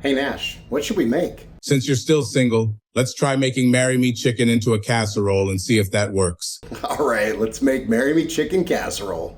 Hey Nash, what should we make? Since you're still single, let's try making Marry Me Chicken into a casserole and see if that works. All right, let's make Marry Me Chicken Casserole.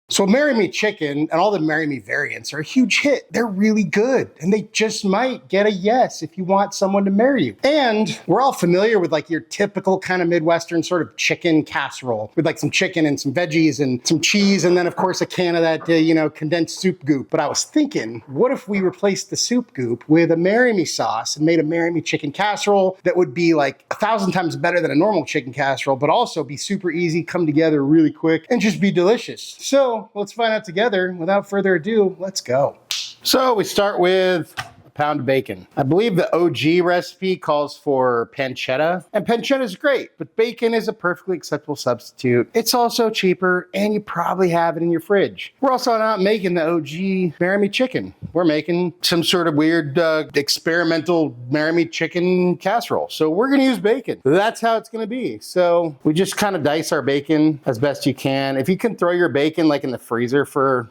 So Marry Me Chicken and all the Marry Me variants are a huge hit. They're really good. And they just might get a yes if you want someone to marry you. And we're all familiar with like your typical kind of Midwestern sort of chicken casserole with like some chicken and some veggies and some cheese. And then of course a can of that, condensed soup goop. But I was thinking, what if we replaced the soup goop with a Marry Me sauce and made a Marry Me Chicken Casserole that would be like 1,000 times better than a normal chicken casserole, but also be super easy, come together really quick, and just be delicious. So let's find out together. Without further ado, let's go. So we start with a pound of bacon. I believe the OG recipe calls for pancetta, and pancetta is great, but bacon is a perfectly acceptable substitute. It's also cheaper, and you probably have it in your fridge. We're also not making the OG Marry Me Chicken. We're making some sort of weird experimental Marry Me Chicken casserole. So we're gonna use bacon. That's how it's gonna be. So we just kind of dice our bacon as best you can. If you can throw your bacon like in the freezer for,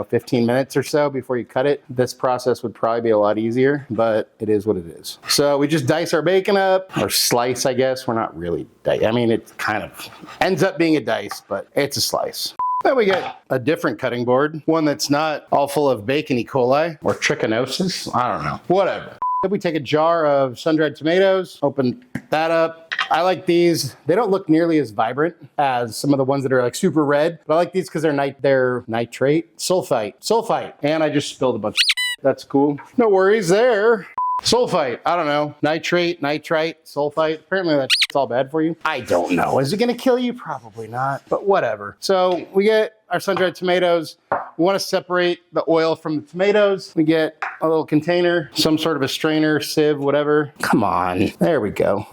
15 minutes or so before you cut it, this process would probably be a lot easier, but it is what it is. So we just dice our bacon up, or slice, I guess. We're not really it kind of ends up being a dice, but it's a slice. Then we get a different cutting board, one that's not all full of bacon E. coli or trichinosis. I don't know, whatever. Then we take a jar of sun-dried tomatoes, open that up. I like these. They don't look nearly as vibrant as some of the ones that are like super red, but I like these because they're nitrate, sulfite. And I just spilled a bunch of That's cool. No worries there. Sulfite, I don't know. Nitrate, nitrite, sulfite. Apparently that's all bad for you. I don't know. Is it gonna kill you? Probably not, but whatever. So we get our sun-dried tomatoes. We wanna separate the oil from the tomatoes. We get a little container, some sort of a strainer, sieve, whatever. Come on, there we go.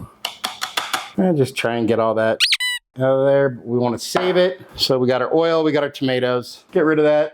And just try and get all that out of there. We wanna save it. So we got our oil, we got our tomatoes. Get rid of that.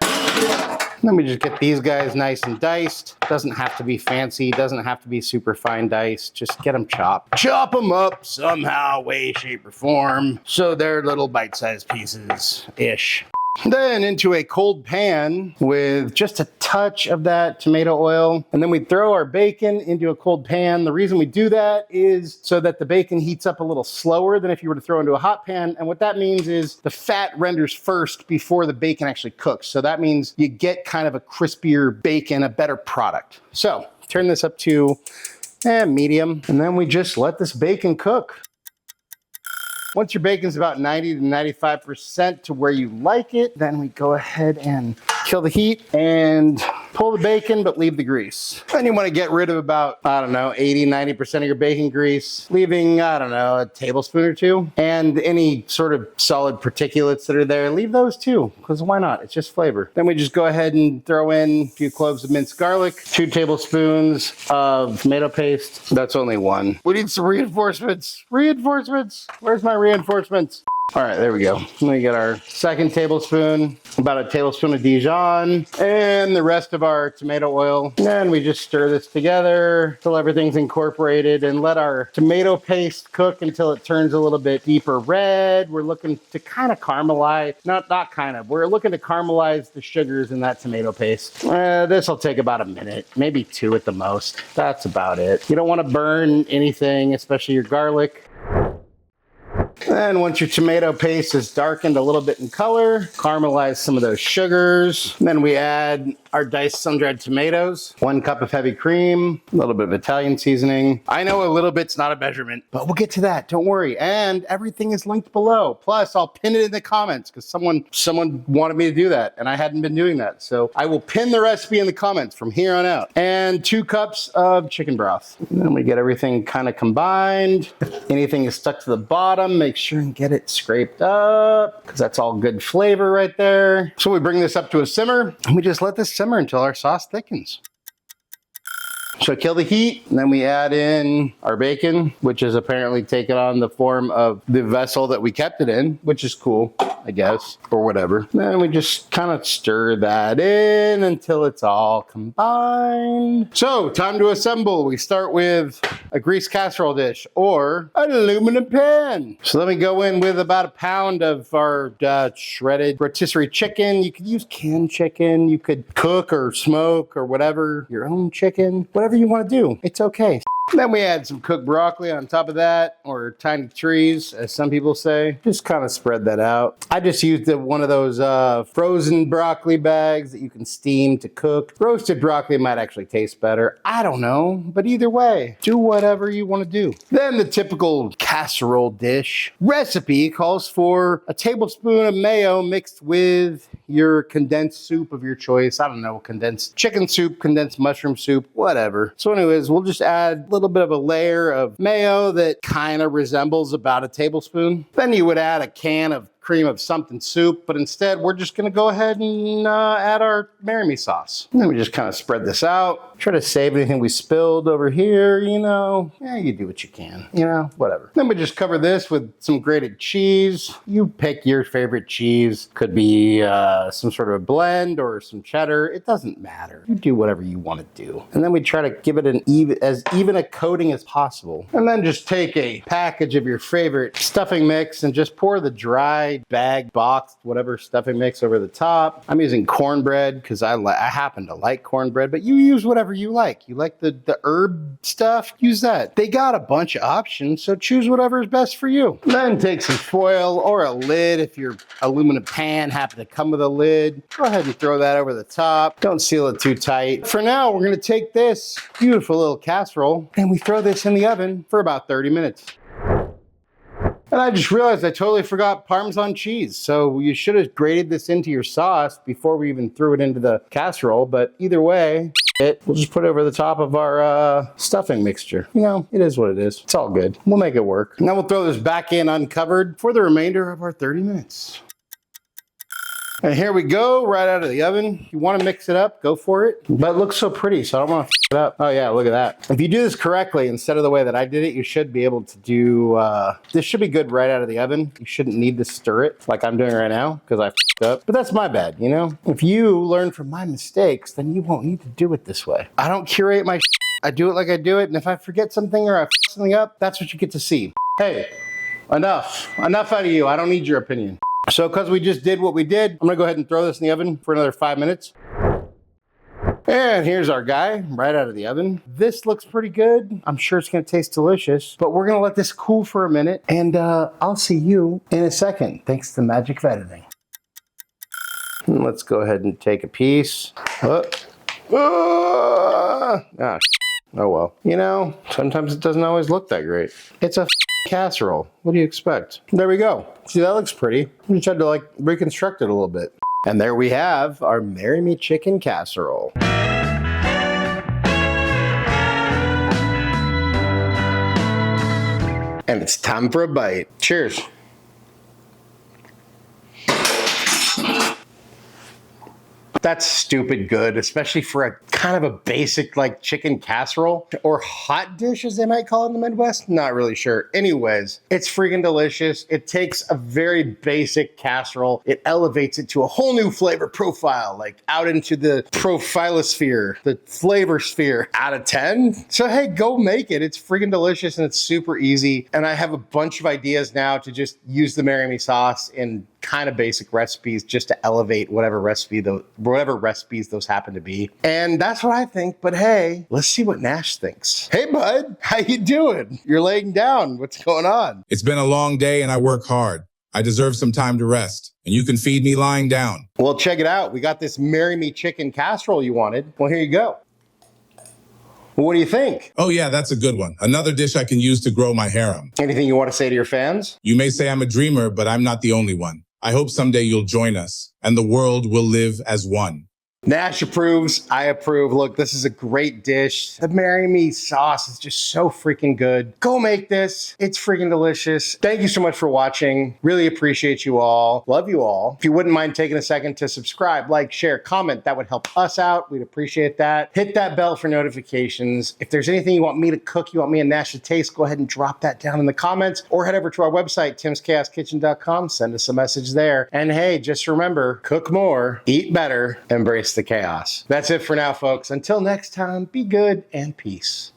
Then we just get these guys nice and diced. Doesn't have to be fancy, doesn't have to be super fine diced. Just get them chopped. Chop them up somehow, way, shape, or form, so they're little bite-sized pieces-ish. Then into a cold pan with just a touch of that tomato oil. And then we throw our bacon into a cold pan. The reason we do that is so that the bacon heats up a little slower than if you were to throw into a hot pan. And what that means is the fat renders first before the bacon actually cooks. So that means you get kind of a crispier bacon, a better product. So turn this up to medium, and then we just let this bacon cook. Once your bacon's about 90 to 95% to where you like it, then we go ahead and kill the heat and pull the bacon, but leave the grease. Then you want to get rid of about, 80, 90% of your bacon grease, leaving, a tablespoon or two. And any sort of solid particulates that are there, leave those too, because why not? It's just flavor. Then we just go ahead and throw in a few cloves of minced garlic, 2 tablespoons of tomato paste. That's only 1. We need some reinforcements. Reinforcements. Where's my reinforcements? All right, there we go. Then we get our 2nd tablespoon, about a tablespoon of Dijon, and the rest of our tomato oil. And we just stir this together till everything's incorporated and let our tomato paste cook until it turns a little bit deeper red. We're looking to kind of caramelize, we're looking to caramelize the sugars in that tomato paste. This will take about a minute, maybe 2 at the most. That's about it. You don't want to burn anything, especially your garlic. And once your tomato paste is darkened a little bit in color, caramelize some of those sugars. And then we add our diced sun-dried tomatoes, 1 cup of heavy cream, a little bit of Italian seasoning. I know a little bit's not a measurement, but we'll get to that, don't worry. And everything is linked below. Plus, I'll pin it in the comments because someone wanted me to do that, and I hadn't been doing that. So I will pin the recipe in the comments from here on out. And 2 cups of chicken broth. And then we get everything kind of combined. If anything is stuck to the bottom, make sure and get it scraped up, because that's all good flavor right there. So we bring this up to a simmer, and we just let this simmer until our sauce thickens. So kill the heat, and then we add in our bacon, which is apparently taken on the form of the vessel that we kept it in, which is cool. I guess, or whatever. Then we just kind of stir that in until it's all combined. So, time to assemble. We start with a greased casserole dish or an aluminum pan. So let me go in with about a pound of our shredded rotisserie chicken. You could use canned chicken. You could cook or smoke or whatever, your own chicken, whatever you want to do. It's okay. Then we add some cooked broccoli on top of that, or tiny trees, as some people say. Just kind of spread that out. I just used one of those frozen broccoli bags that you can steam to cook. Roasted broccoli might actually taste better. I don't know, but either way, do whatever you want to do. Then the typical casserole dish recipe calls for a tablespoon of mayo mixed with your condensed soup of your choice. I don't know, condensed chicken soup, condensed mushroom soup, whatever. So anyways, we'll just add a little bit of a layer of mayo that kind of resembles about a tablespoon. Then you would add a can of cream of something soup, but instead we're just gonna go ahead and add our Marry Me sauce. And then we just kind of spread this out. Try to save anything we spilled over here, you know. Yeah, you do what you can, you know, whatever. Then we just cover this with some grated cheese. You pick your favorite cheese. Could be some sort of a blend or some cheddar. It doesn't matter. You do whatever you want to do. And then we try to give it as even a coating as possible. And then just take a package of your favorite stuffing mix and just pour the dry bag, boxed, whatever stuffing mix over the top. I'm using cornbread because I happen to like cornbread, but you use whatever you like. You like the herb stuff? Use that. They got a bunch of options, so choose whatever is best for you. Then take some foil or a lid if your aluminum pan happen to come with a lid. Go ahead and throw that over the top. Don't seal it too tight. For now, we're gonna take this beautiful little casserole and we throw this in the oven for about 30 minutes. And I just realized I totally forgot Parmesan cheese. So you should have grated this into your sauce before we even threw it into the casserole. But either way, we'll just put it over the top of our stuffing mixture. You know, it is what it is. It's all good. We'll make it work. Now we'll throw this back in uncovered for the remainder of our 30 minutes. And here we go, right out of the oven. If you want to mix it up, go for it. But it looks so pretty, so I don't want to f it up. Oh yeah, look at that. If you do this correctly, instead of the way that I did it, you should be able to do, this should be good right out of the oven. You shouldn't need to stir it like I'm doing right now, because I f***ed up. But that's my bad, you know? If you learn from my mistakes, then you won't need to do it this way. I don't curate my I do it like I do it, and if I forget something or I f something up, that's what you get to see. Hey, enough out of you. I don't need your opinion. So because we just did what we did, I'm gonna go ahead and throw this in the oven for another 5 minutes. And here's our guy right out of the oven. This looks pretty good. I'm sure it's gonna taste delicious, but we're gonna let this cool for a minute and I'll see you in a second, thanks to the magic of editing. And let's go ahead and take a piece. Oh well. You know, sometimes it doesn't always look that great. It's a casserole. What do you expect? There we go. See, that looks pretty. We just had to like reconstruct it a little bit. And there we have our Marry Me Chicken Casserole. And it's time for a bite. Cheers. That's stupid good, especially for a kind of a basic like chicken casserole or hot dish as they might call it in the Midwest. Not really sure. Anyways, it's freaking delicious. It takes a very basic casserole. It elevates it to a whole new flavor profile, like out into the profilosphere, the flavor sphere. Out of 10. So hey, go make it. It's freaking delicious and it's super easy. And I have a bunch of ideas now to just use the Marry Me sauce in kind of basic recipes just to elevate whatever recipes those happen to be. And that's what I think, but hey, let's see what Nash thinks. Hey bud, how you doing? You're laying down. What's going on? It's been a long day and I work hard. I deserve some time to rest, and you can feed me lying down. Well, check it out. We got this Marry Me Chicken Casserole you wanted. Well, here you go. Well, what do you think? Oh yeah, that's a good one. Another dish I can use to grow my harem. Anything you want to say to your fans? You may say I'm a dreamer, but I'm not the only one. I hope someday you'll join us, and the world will live as one. Nash approves. I approve. Look, this is a great dish. The Marry Me sauce is just so freaking good. Go make this. It's freaking delicious. Thank you so much for watching. Really appreciate you all. Love you all. If you wouldn't mind taking a second to subscribe, like, share, comment, that would help us out. We'd appreciate that. Hit that bell for notifications. If there's anything you want me to cook, you want me and Nash to taste, go ahead and drop that down in the comments or head over to our website, timschaoskitchen.com. Send us a message there. And hey, just remember, cook more, eat better, embrace the chaos. That's it for now, folks. Until next time, be good and peace.